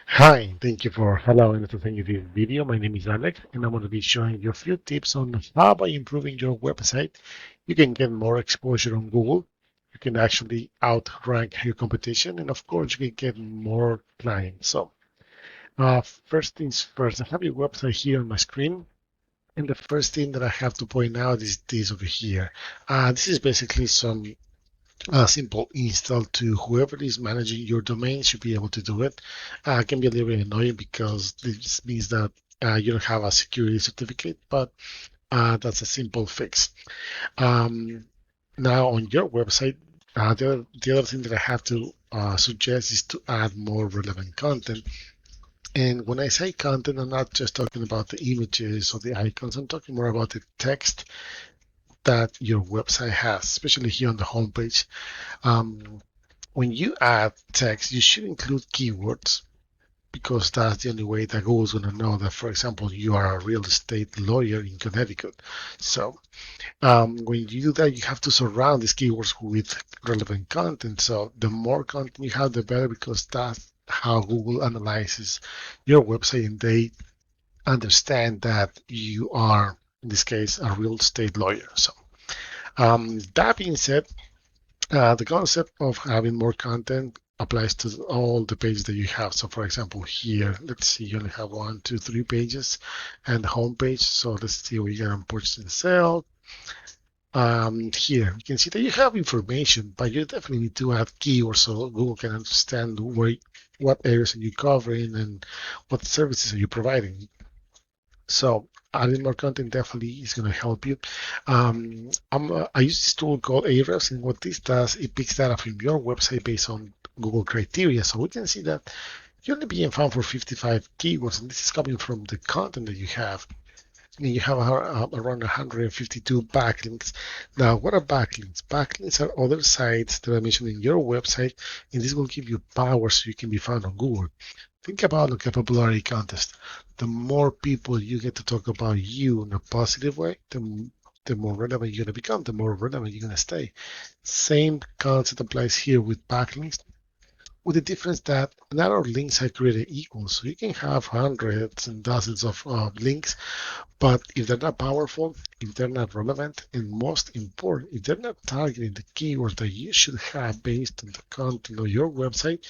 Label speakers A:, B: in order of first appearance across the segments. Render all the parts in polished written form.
A: Hi, thank you for allowing us to send you this video. My name is Alex, and I'm going to be showing you a few tips on how by improving your website, you can get more exposure on Google. You can actually outrank your competition, and of course, you can get more clients. First things first, I have your website here on my screen. And the first thing that I have to point out is this over here. This is basically some a simple install to whoever is managing your domain should be able to do it. It can be a little bit annoying because this means that you don't have a security certificate, but that's a simple fix. Um, Now on your website, the other thing that I have to suggest is to add more relevant content. And when I say content, I'm not just talking about the images or the icons. I'm talking more about the text that your website has, especially here on the homepage. Um, when you add text, you should include keywords because that's the only way that Google's going to know that, for example, you are a real estate lawyer in Connecticut. When you do that, you have to surround these keywords with relevant content. So the more content you have, the better because that's how Google analyzes your website and they understand that you are, in this case, a real estate lawyer. That being said, the concept of having more content applies to all the pages that you have. So for example, here, let's see, you only have one, two, three pages and the home page. So let's see what you got on purchase and sell. Here, you can see that you have information, but you definitely need to add keywords so Google can understand what areas are you covering and what services are you providing. So adding more content definitely is going to help you. I use this tool called Ahrefs, and what this does, it picks data from your website based on Google criteria. So we can see that you're only being found for 55 keywords, and this is coming from the content that you have. And you have around 152 backlinks. Now, what are backlinks? Backlinks are other sites that are mentioned in your website, and this will give you power so you can be found on Google. Think about like a popularity contest. The more people you get to talk about you in a positive way, the more relevant you're going to become, the more relevant you're going to stay. Same concept applies here with backlinks with the difference that not all links are created equal. So you can have hundreds and dozens of links, but if they're not powerful, if they're not relevant, and most important, if they're not targeting the keywords that you should have based on the content of your website,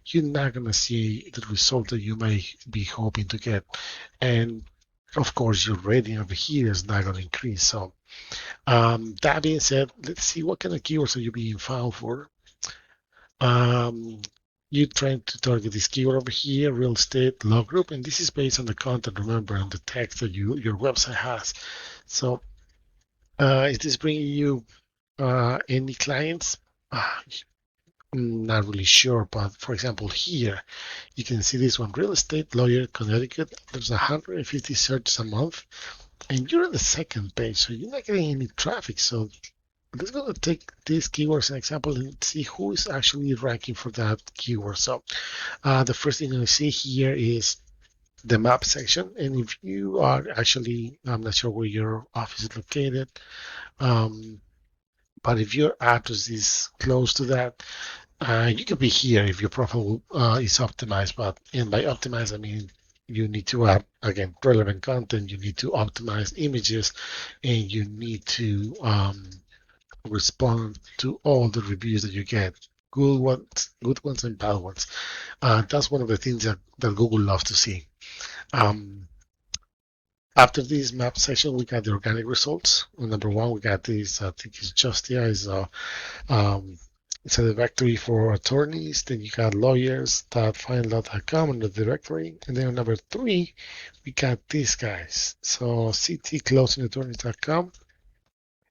A: you're not going to see the result that you may be hoping to get. And of course, your rating over here is not going to increase. That being said, let's see what kind of keywords are you being found for. Um, you're trying to target this keyword over here, real estate law group, and this is based on the content, remember, and the text that your website has. So, is this bringing you any clients? Uh, not really sure, but for example, here you can see this one, real estate lawyer, Connecticut. There's 150 searches a month, and you're on the second page, so you're not getting any traffic. So let's go to take this keyword as an example and see who is actually ranking for that keyword. The first thing I see here is the map section, and if you are actually, I'm not sure where your office is located, um, but if your address is close to that, you could be here if your profile is optimized. But and by optimized, I mean you need to add again relevant content. You need to optimize images, and you need to respond to all the reviews that you get, good ones and bad ones. That's one of the things that Google loves to see. Um, After this map section, we got the organic results. Number one, we got this, I think it's Justia, um, it's a directory for attorneys. Then you got lawyers.findlaw.com in the directory. And then number three, we got these guys. So ctclosingattorneys.com.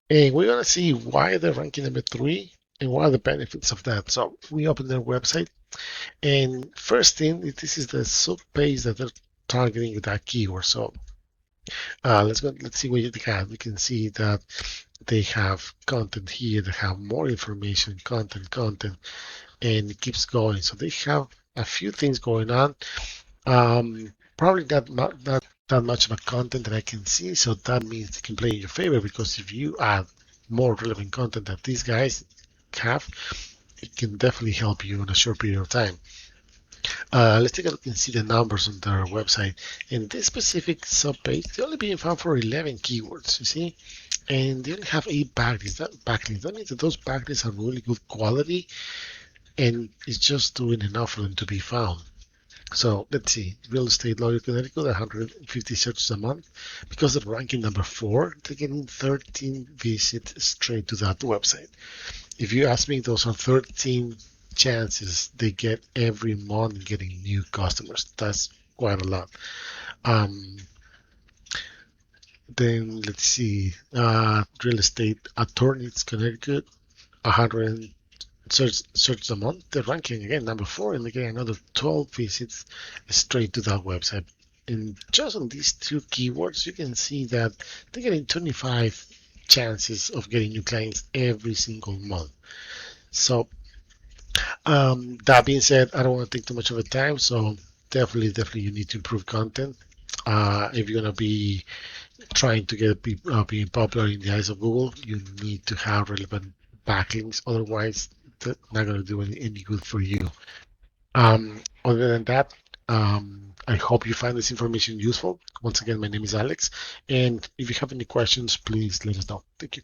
A: And we're going to see why they're ranking number three and what are the benefits of that. So we open their website. And first thing, this is the sub page that they're targeting with that keyword. So let's see what they have. We can see that they have content here. They have more information, content, and it keeps going. So they have a few things going on. Probably not that much of a content that I can see. So that means they can play in your favor because if you add more relevant content that these guys have, it can definitely help you in a short period of time. Let's take a look and see the numbers on their website. In this specific subpage, they're only being found for 11 keywords, you see? And they only have 8 backlinks. That means that those backlinks are really good quality and it's just doing enough for them to be found. So let's see, real estate lawyer Connecticut, 150 searches a month. Because they're ranking number 4, they're getting 13 visits straight to that website. If you ask me, those are 13 chances they get every month getting new customers. That's quite a lot. Um, then let's see, real estate attorneys Connecticut, 100 search a month. They're ranking again number 4, and they get another 12 visits straight to that website. And just on these 2 keywords, you can see that they're getting 25 chances of getting new clients every single month. So that being said, I don't want to take too much of a time, so definitely you need to improve content. If you're gonna be trying to get being popular in the eyes of Google, you need to have relevant backlinks. Otherwise, that's not gonna do any good for you. Other than that, I hope you find this information useful. Once again, my name is Alex, and if you have any questions, please let us know. Thank you.